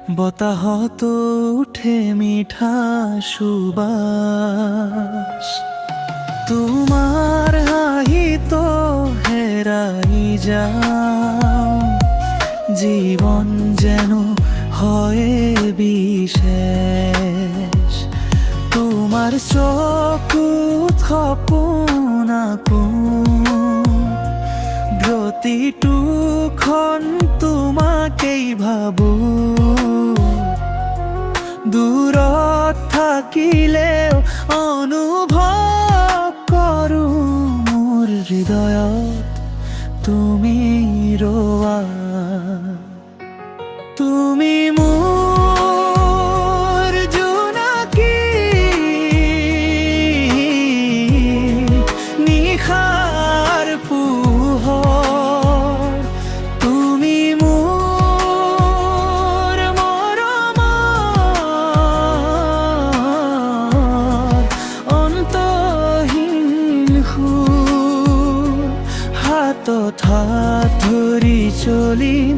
বতাহত উঠে মিঠা সুবাস, তোমার হাহিত হেরাই যাও, জীবন যেন হয় বিশেষ। তোমার চকুত সপোন আপোন, প্ৰতিটো ক্ষণ তোমাকেই ভাবো। দূৰত থাকিলেও অনুভৱ কৰো, মোৰ হৃদয়ত তুমি ৰোৱা। তুমি মোৰ জোনাকী, নিশাৰ পোহৰ, তুমি মোৰ মৰমৰ অন্তহীন সুৰ। হাতত হাত ধৰি চলিম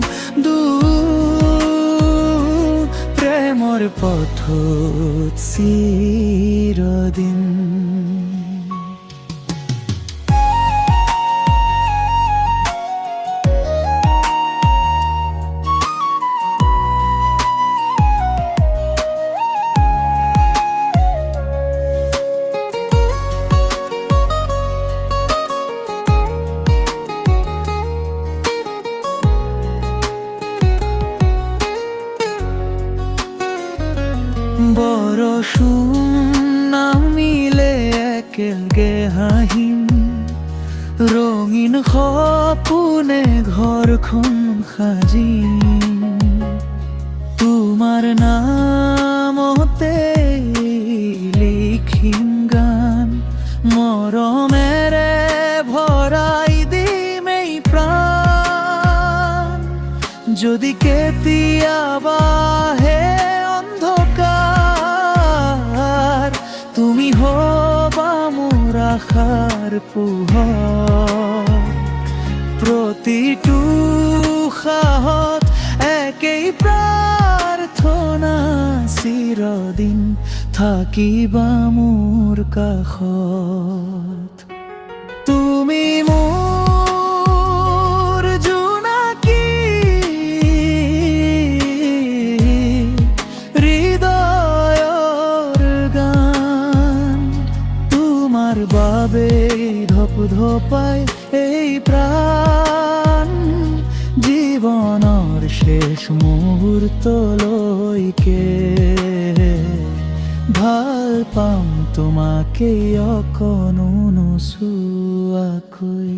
প্ৰেমৰ পথত চিৰদিন। বৰষুণ নামিলে একেলগে হাঁহিম, ৰঙীন সপোনে ঘৰখন সাজিম। তোমাৰ নামতে লিখিম গান, মৰমেৰে ভৰাই দিম এই প্ৰাণ। যদি কেতিয়াবা হে অন্ধকাৰ, তুমি হবা মোৰ আশাৰ পোহৰ। প্ৰতিটো উশাহত একেই প্ৰাৰ্থনা, চিৰদিন থাকিবা মোৰ কাষত। তুমি মোৰ জোনাকী, হৃদয়ৰ গান, তোমাৰ বাবে ধপ ধপাই এই প্ৰাণ। জীৱনৰ শেষ মুহূৰ্তলৈকে ভাল পাম তোমাকে অকণো নোচোৱাকৈ।